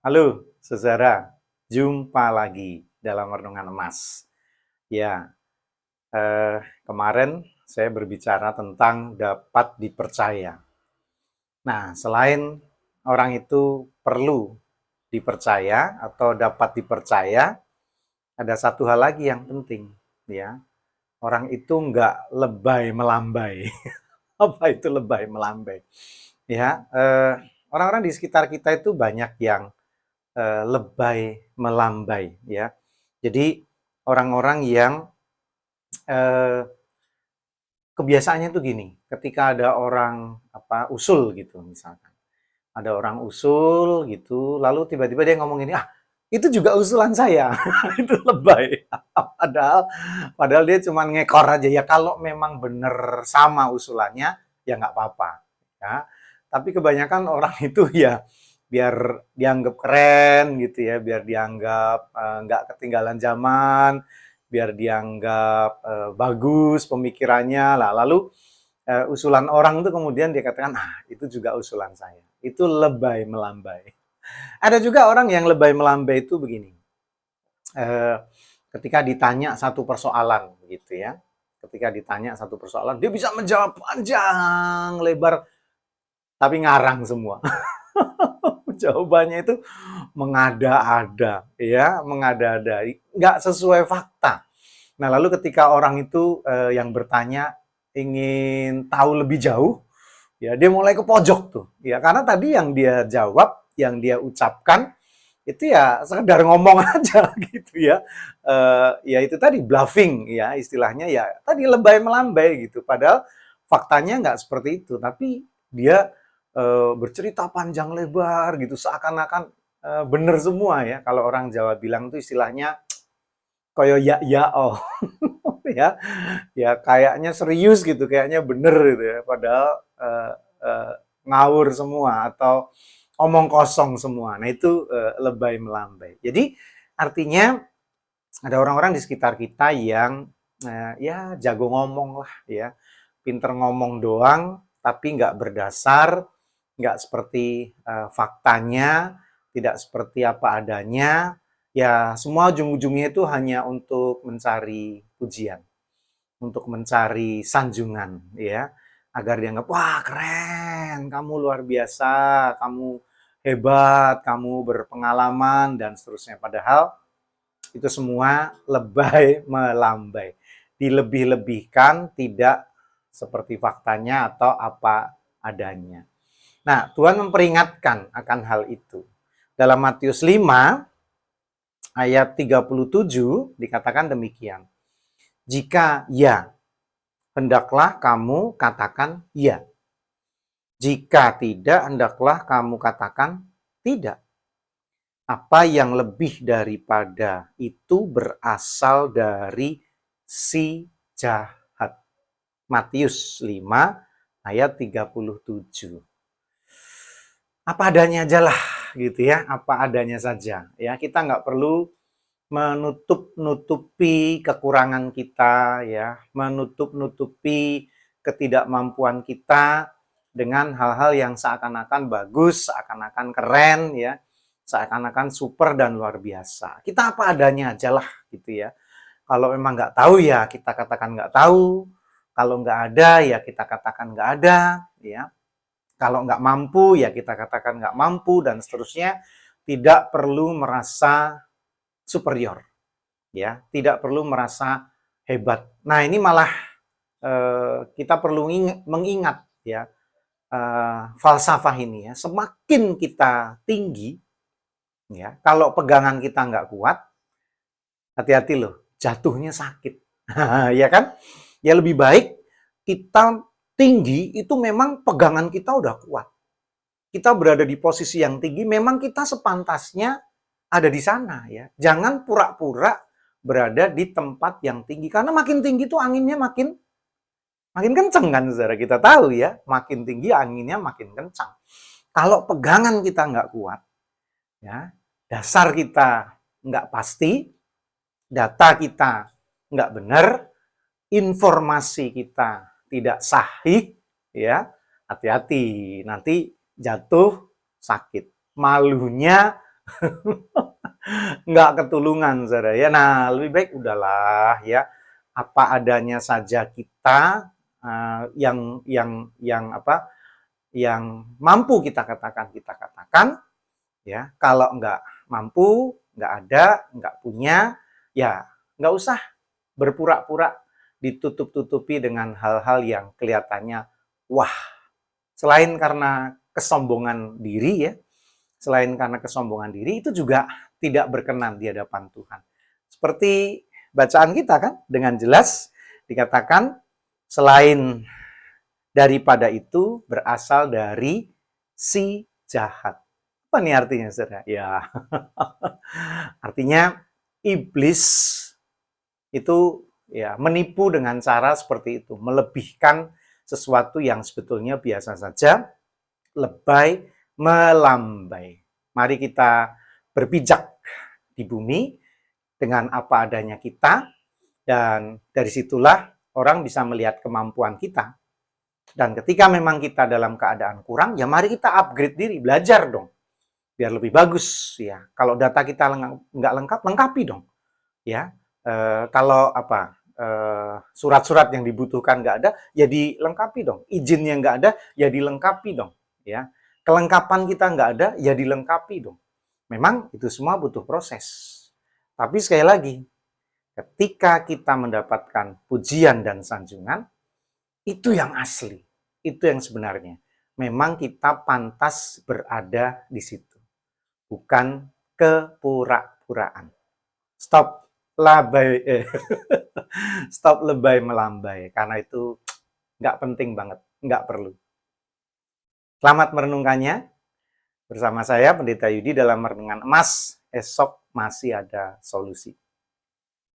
Halo, saudara. Jumpa lagi dalam Renungan Emas. Ya, kemarin saya berbicara tentang dapat dipercaya. Nah, selain orang itu perlu dipercaya atau dapat dipercaya, ada satu hal lagi yang penting, ya. Orang itu nggak lebay melambai. Apa itu lebay melambai? Ya, orang-orang di sekitar kita itu banyak yang lebay melambai, ya. Jadi orang-orang yang eh, kebiasaannya tuh gini, ketika ada orang usul gitu misalkan, ada orang usul gitu, lalu tiba-tiba dia ngomong ini, ah itu juga usulan saya, itu lebay. padahal padahal dia cuma ngekor aja ya. Kalau memang bener sama usulannya ya nggak apa-apa, ya. Tapi kebanyakan orang itu ya biar dianggap keren gitu ya, biar dianggap nggak ketinggalan zaman, biar dianggap bagus pemikirannya lah. Lalu usulan orang itu kemudian dia katakan, ah itu juga usulan saya. Itu lebay melambai. Ada juga orang yang lebay melambai itu begini, eh, ketika ditanya satu persoalan gitu ya, ketika ditanya satu persoalan dia bisa menjawab panjang lebar tapi ngarang semua. Jawabannya itu mengada-ada, ya, mengada-ada, nggak sesuai fakta. Nah, lalu ketika orang itu yang bertanya ingin tahu lebih jauh, ya dia mulai ke pojok tuh, ya karena tadi yang dia jawab, yang dia ucapkan itu ya sekedar ngomong aja gitu ya. Ya itu tadi bluffing ya istilahnya, ya tadi lebay melambai gitu. Padahal faktanya nggak seperti itu, tapi dia bercerita panjang lebar gitu seakan-akan bener semua ya. Kalau orang Jawa bilang tuh istilahnya koyo ya ya oh ya, ya kayaknya serius gitu, kayaknya bener gitu ya. Padahal eh, ngawur semua atau omong kosong semua. Nah itu lebay melambai. Jadi artinya ada orang-orang di sekitar kita yang ya jago ngomong lah ya, pinter ngomong doang, tapi nggak berdasar, nggak seperti faktanya, tidak seperti apa adanya. Ya semua ujung-ujungnya itu hanya untuk mencari pujian, untuk mencari sanjungan, ya, agar dianggap wah keren, kamu luar biasa, kamu hebat, kamu berpengalaman dan seterusnya. Padahal itu semua lebay melambai, dilebih-lebihkan, tidak seperti faktanya atau apa adanya. Nah, Tuhan memperingatkan akan hal itu. Dalam Matius 5 ayat 37 dikatakan demikian. Jika ya, hendaklah kamu katakan ya. Jika tidak, hendaklah kamu katakan tidak. Apa yang lebih daripada itu berasal dari si jahat. Matius 5 ayat 37. Apa adanya aja lah gitu ya, apa adanya saja. Ya, kita nggak perlu menutup-nutupi kekurangan kita ya, menutup-nutupi ketidakmampuan kita dengan hal-hal yang seakan-akan bagus, seakan-akan keren ya, seakan-akan super dan luar biasa. Kita apa adanya aja lah gitu ya. Kalau memang nggak tahu ya kita katakan nggak tahu, kalau nggak ada ya kita katakan nggak ada ya. Kalau nggak mampu ya kita katakan nggak mampu dan seterusnya. Tidak perlu merasa superior, ya, tidak perlu merasa hebat. Nah ini malah kita perlu mengingat ya, falsafah ini ya, semakin kita tinggi ya, kalau pegangan kita nggak kuat, hati-hati loh, jatuhnya sakit. Ya kan? Ya lebih baik kita tinggi itu memang pegangan kita udah kuat. Kita berada di posisi yang tinggi, memang kita sepantasnya ada di sana ya. Jangan pura-pura berada di tempat yang tinggi, karena makin tinggi tuh anginnya makin makin kencang kan, saudara. Kita tahu ya, makin tinggi anginnya makin kencang. Kalau pegangan kita nggak kuat, ya, dasar kita nggak pasti, data kita nggak benar, informasi kita tidak sahih, ya, hati-hati, nanti jatuh sakit. Malunya Nggak ketulungan, saudara ya. Nah, lebih baik udahlah ya, apa adanya saja kita, yang apa, yang mampu kita katakan ya. Kalau nggak mampu, nggak ada, nggak punya, ya nggak usah berpura-pura ditutup-tutupi dengan hal-hal yang kelihatannya wah. Selain karena kesombongan diri ya, selain karena kesombongan diri, itu juga tidak berkenan di hadapan Tuhan. Seperti bacaan kita kan, dengan jelas dikatakan, selain daripada itu berasal dari si jahat. Apa nih artinya, saudara? Ya, artinya iblis itu ya menipu dengan cara seperti itu, melebihkan sesuatu yang sebetulnya biasa saja, lebay, melambai. Mari kita berpijak di bumi dengan apa adanya kita, dan dari situlah orang bisa melihat kemampuan kita. Dan ketika memang kita dalam keadaan kurang, ya mari kita upgrade diri, belajar dong, biar lebih bagus ya. Kalau data kita nggak lengkap, lengkapi dong ya. Kalau apa, surat-surat yang dibutuhkan nggak ada, ya dilengkapi dong. Izin yang nggak ada, ya dilengkapi dong ya. Kelengkapan kita nggak ada, ya dilengkapi dong. Memang itu semua butuh proses. Tapi sekali lagi, ketika kita mendapatkan pujian dan sanjungan, itu yang asli, itu yang sebenarnya. Memang kita pantas berada di situ, bukan kepura-puraan. Stop labai, stop lebay melambai, karena itu nggak penting banget, nggak perlu. Selamat merenungkannya. Bersama saya, Pendeta Yudi, dalam Renungan Emas. Esok masih ada solusi.